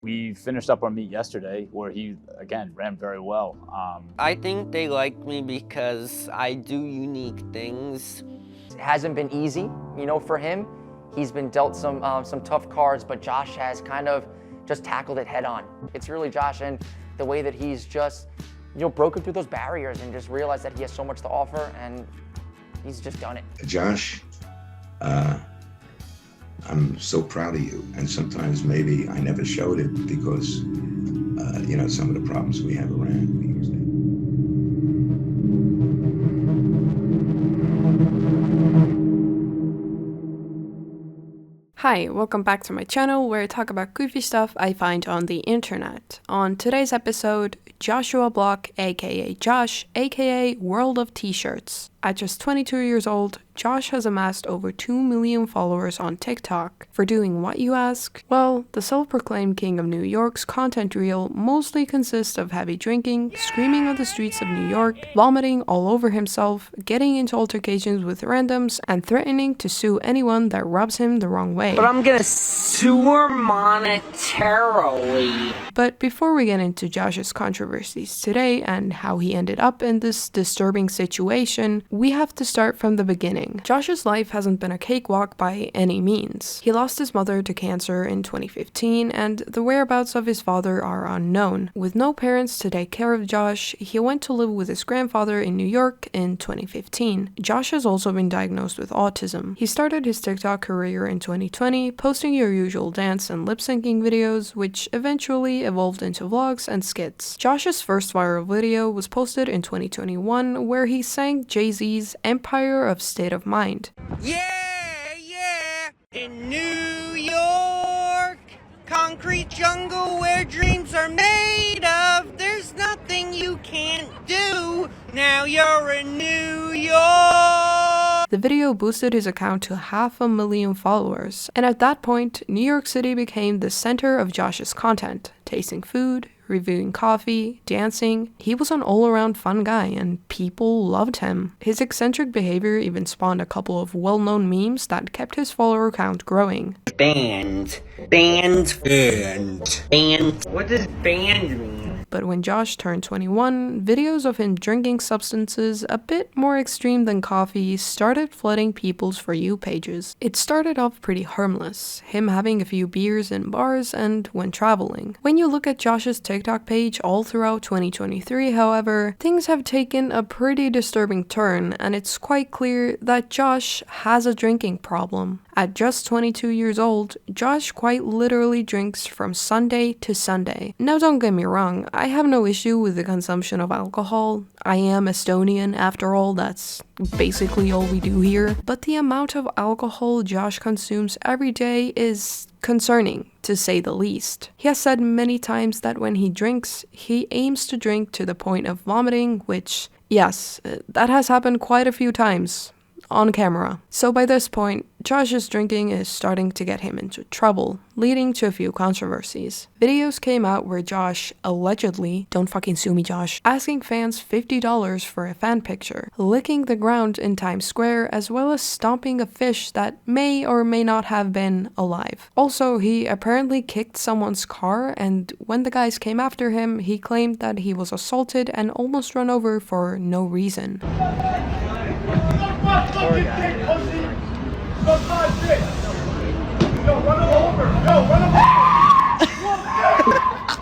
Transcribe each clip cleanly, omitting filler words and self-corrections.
We finished up our meet yesterday where he, again, ran very well. I think they like me because I do unique things. It hasn't been easy, for him. He's been dealt some tough cards, but Josh has kind of just tackled it head on. It's really Josh and the way that he's just, broken through those barriers and just realized that he has so much to offer, and he's just done it. Josh, I'm so proud of you, and sometimes maybe I never showed it because, some of the problems we have around me. Hi, welcome back to my channel where I talk about goofy stuff I find on the internet. On today's episode, Joshua Block, aka Josh, aka World of T-Shirts. At just 22 years old, Josh has amassed over 2 million followers on TikTok. For doing what, you ask? Well, the self-proclaimed king of New York's content reel mostly consists of heavy drinking, screaming on the streets of New York, vomiting all over himself, getting into altercations with randoms, and threatening to sue anyone that rubs him the wrong way. But I'm gonna sue her monetarily. But before we get into Josh's controversies today and how he ended up in this disturbing situation, we have to start from the beginning. Josh's life hasn't been a cakewalk by any means. He lost his mother to cancer in 2015, and the whereabouts of his father are unknown. With no parents to take care of Josh, he went to live with his grandfather in New York in 2015. Josh has also been diagnosed with autism. He started his TikTok career in 2020, posting your usual dance and lip-syncing videos, which eventually evolved into vlogs and skits. Josh's first viral video was posted in 2021, where he sang Jay-Z's Empire of State of Mind. Yeah! In New York, concrete jungle where dreams are made of. There's nothing you can't do. Now you're in New York. The video boosted his account to 500,000 followers, and at that point, New York City became the center of Josh's content, tasting food, reviewing coffee, dancing. He was an all-around fun guy and people loved him. His eccentric behavior even spawned a couple of well-known memes that kept his follower count growing. Band. What does band mean? But when Josh turned 21, videos of him drinking substances a bit more extreme than coffee started flooding people's For You pages. It started off pretty harmless, him having a few beers in bars and when traveling. When you look at Josh's TikTok page all throughout 2023, however, things have taken a pretty disturbing turn, and it's quite clear that Josh has a drinking problem. At just 22 years old, Josh quite literally drinks from Sunday to Sunday. Now don't get me wrong, I have no issue with the consumption of alcohol. I am Estonian after all, that's basically all we do here. But the amount of alcohol Josh consumes every day is concerning, to say the least. He has said many times that when he drinks, he aims to drink to the point of vomiting, which, yes, that has happened quite a few times. On camera. So by this point, Josh's drinking is starting to get him into trouble, leading to a few controversies. Videos came out where Josh allegedly, don't fucking sue me Josh, asking fans $50 for a fan picture, licking the ground in Times Square, as well as stomping a fish that may or may not have been alive. Also, he apparently kicked someone's car, and when the guys came after him, he claimed that he was assaulted and almost run over for no reason.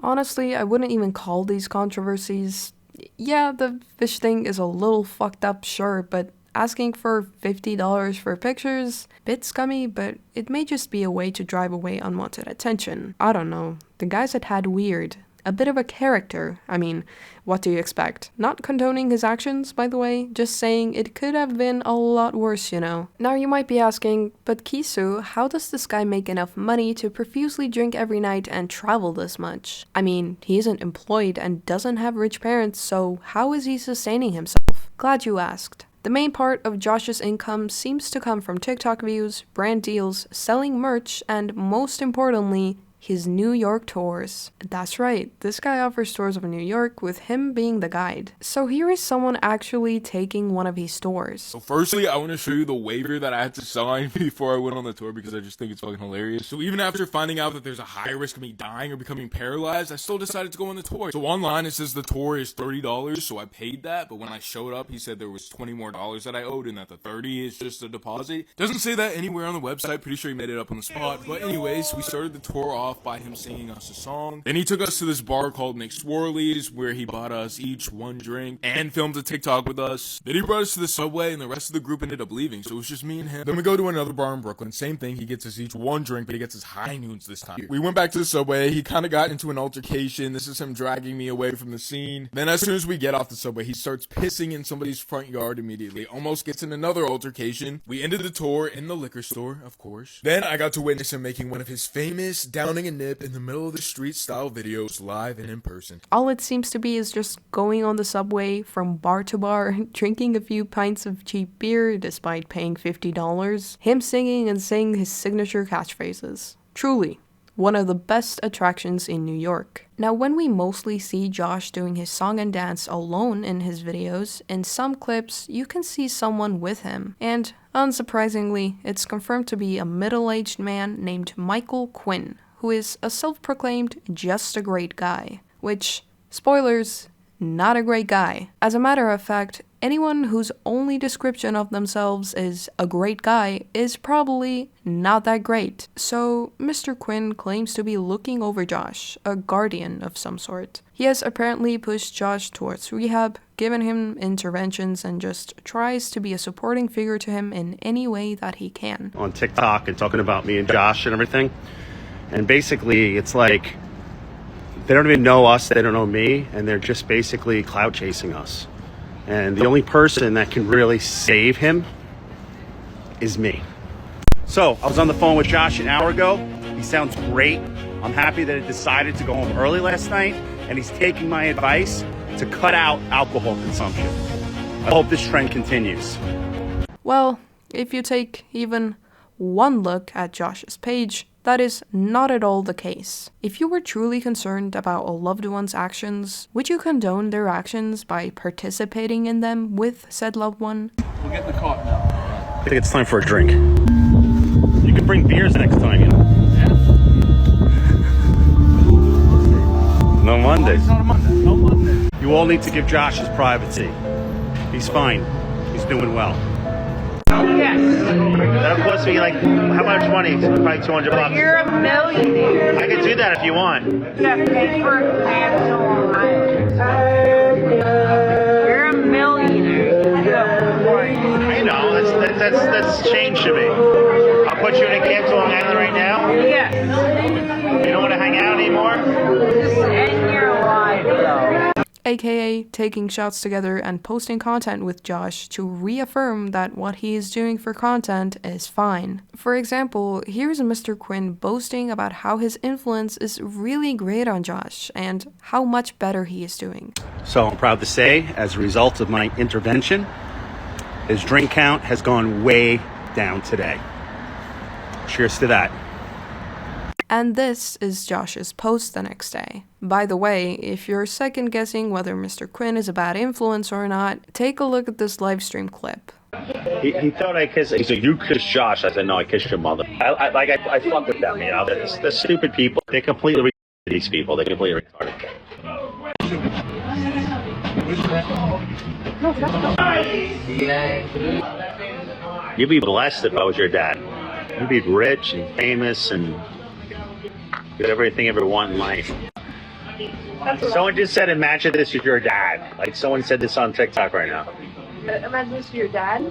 Honestly, I wouldn't even call these controversies. Yeah, the fish thing is a little fucked up, sure, but asking for $50 for pictures, bit scummy, but it may just be a way to drive away unwanted attention. I don't know. The guys had weird. A bit of a character. I mean, what do you expect? Not condoning his actions, by the way, just saying it could have been a lot worse, you know. Now you might be asking, but Kisu, how does this guy make enough money to profusely drink every night and travel this much? I mean, he isn't employed and doesn't have rich parents, so how is he sustaining himself? Glad you asked. The main part of Josh's income seems to come from TikTok views, brand deals, selling merch, and most importantly, his New York tours. That's right, this guy offers tours of New York with him being the guide. So here is someone actually taking one of his tours. So firstly, I want to show you the waiver that I had to sign before I went on the tour because I just think it's fucking hilarious. So even after finding out that there's a high risk of me dying or becoming paralyzed, I still decided to go on the tour. So online it says the tour is $30, so I paid that, but when I showed up, he said there was $20 more that I owed and that the 30 is just a deposit. Doesn't say that anywhere on the website, pretty sure he made it up on the spot. But anyways, we started the tour off by him singing us a song. Then he took us to this bar called McSwirlies where he bought us each one drink and filmed a TikTok with us. Then he brought us to the subway and the rest of the group ended up leaving, so it was just me and him. Then we go to another bar in Brooklyn, same thing, he gets us each one drink, but he gets us high noons this time. We went back to the subway, he kind of got into an altercation. This is him dragging me away from the scene. Then as soon as we get off the subway, he starts pissing in somebody's front yard immediately, almost gets in another altercation. We ended the tour in the liquor store, of course. Then I got to witness him making one of his famous downing a nip in the middle of the street style videos live and in person. All it seems to be is just going on the subway from bar to bar, drinking a few pints of cheap beer despite paying $50, him singing and saying his signature catchphrases. Truly, one of the best attractions in New York. Now, when we mostly see Josh doing his song and dance alone in his videos, in some clips you can see someone with him. And unsurprisingly, it's confirmed to be a middle-aged man named Michael Quinn, who is a self-proclaimed just a great guy. Which, spoilers, not a great guy. As a matter of fact, anyone whose only description of themselves is a great guy is probably not that great. So Mr. Quinn claims to be looking over Josh, a guardian of some sort. He has apparently pushed Josh towards rehab, given him interventions, and just tries to be a supporting figure to him in any way that he can. On TikTok and talking about me and Josh and everything. And basically it's like they don't even know us, they don't know me, and they're just basically clout chasing us. And the only person that can really save him is me. So I was on the phone with Josh an hour ago. He sounds great. I'm happy that he decided to go home early last night, and he's taking my advice to cut out alcohol consumption. I hope this trend continues. Well, if you take even one look at Josh's page, that is not at all the case. If you were truly concerned about a loved one's actions, would you condone their actions by participating in them with said loved one? We'll get in the car now. I think it's time for a drink. You can bring beers next time, you know. Yeah. No Monday. It's not a Monday. No Monday. You all need to give Josh his privacy. He's fine. He's doing well. Yes. That'll cost me like, how much money? Probably $200. You're a millionaire. I can do that if you want. You have to pay for a cab to Long Island. You're a millionaire. You have I know, that's change to me. I'll put you in a cab to Long Island right now. Yes. You don't want to hang out anymore? Just end your life, though. AKA taking shots together and posting content with Josh to reaffirm that what he is doing for content is fine. For example, here's Mr. Quinn boasting about how his influence is really great on Josh and how much better he is doing. So I'm proud to say, as a result of my intervention, his drink count has gone way down today. Cheers to that. And this is Josh's post the next day. By the way, if you're second guessing whether Mr. Quinn is a bad influence or not, take a look at this livestream clip. He thought I kissed. He said, "You kissed Josh." I said, "No, I kissed your mother." I fuck with them, you know. They're stupid people. They're completely retarded, these people. They're completely retarded. You'd be blessed if I was your dad. You'd be rich and famous and get everything you ever want in life. Someone just said, imagine this is your dad. Like someone said this on TikTok right now. Imagine this is your dad.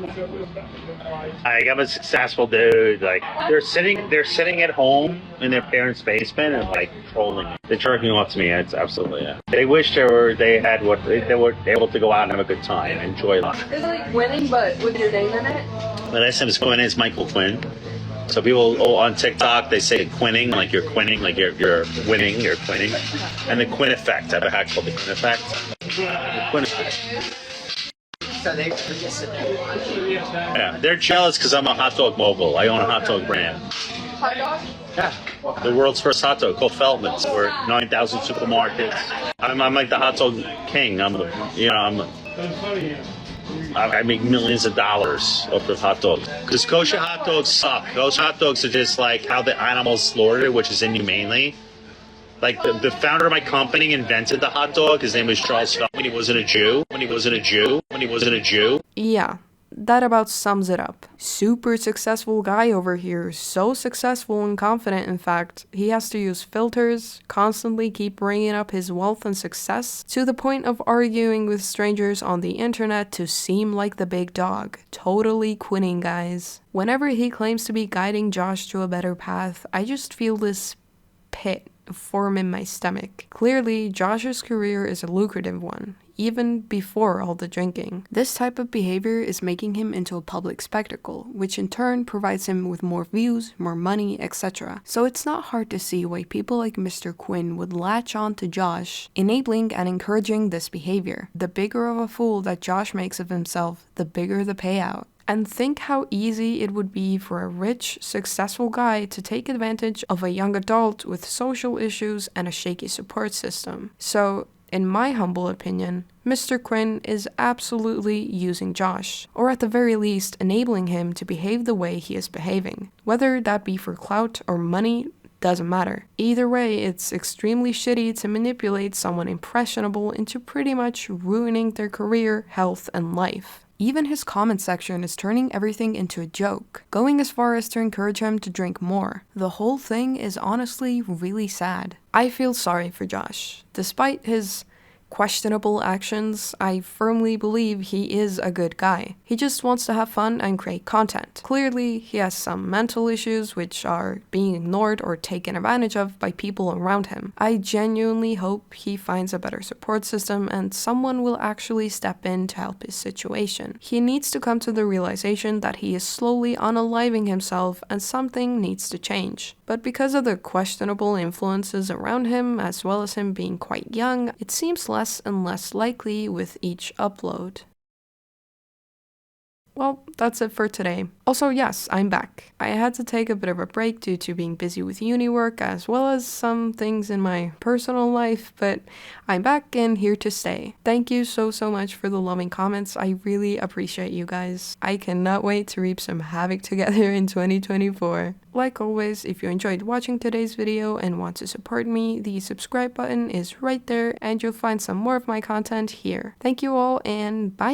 Like, I'm a successful dude. Like they're sitting at home in their parents' basement and like trolling me. They're jerking off to me. It's absolutely They wish they were able to go out and have a good time, enjoy life. It's like winning, but with your name in it. My last name is Quinn. It's Michael Quinn. So people on TikTok, they say quinning, like you're quinning, like you're winning, you're quinning. And the Quinn effect. I have a hack called the Quinn effect. The Quinn effect. Yeah, they're jealous because I'm a hot dog mogul. I own a hot dog brand. Hot dog? Yeah, the world's first hot dog called Feldman's. We're 9,000 supermarkets. I'm like the hot dog king. I make millions of dollars off of hot dogs. Because kosher hot dogs suck. Kosher hot dogs are just like how the animals slaughtered, which is inhumanely. Like the founder of my company invented the hot dog. His name was Charles Feldman. He wasn't a Jew. When he wasn't a Jew. Yeah, that about sums it up. Super successful guy over here, so successful and confident in fact, he has to use filters, constantly keep bringing up his wealth and success, to the point of arguing with strangers on the internet to seem like the big dog. Totally quitting, guys. Whenever he claims to be guiding Josh to a better path, I just feel this pit form in my stomach. Clearly, Josh's career is a lucrative one, even before all the drinking. This type of behavior is making him into a public spectacle, which in turn provides him with more views, more money, etc. So it's not hard to see why people like Mr. Quinn would latch on to Josh, enabling and encouraging this behavior. The bigger of a fool that Josh makes of himself, the bigger the payout. And think how easy it would be for a rich, successful guy to take advantage of a young adult with social issues and a shaky support system. So, in my humble opinion, Mr. Quinn is absolutely using Josh, or at the very least enabling him to behave the way he is behaving. Whether that be for clout or money, doesn't matter. Either way, it's extremely shitty to manipulate someone impressionable into pretty much ruining their career, health, and life. Even his comment section is turning everything into a joke, going as far as to encourage him to drink more. The whole thing is honestly really sad. I feel sorry for Josh. Despite his questionable actions, I firmly believe he is a good guy. He just wants to have fun and create content. Clearly, he has some mental issues which are being ignored or taken advantage of by people around him. I genuinely hope he finds a better support system and someone will actually step in to help his situation. He needs to come to the realization that he is slowly unaliving himself and something needs to change. But because of the questionable influences around him, as well as him being quite young, it seems less and less likely with each upload. Well, that's it for today. Also, yes, I'm back. I had to take a bit of a break due to being busy with uni work as well as some things in my personal life, but I'm back and here to stay. Thank you so much for the loving comments. I really appreciate you guys. I cannot wait to reap some havoc together in 2024. Like always, if you enjoyed watching today's video and want to support me, the subscribe button is right there and you'll find some more of my content here. Thank you all and bye!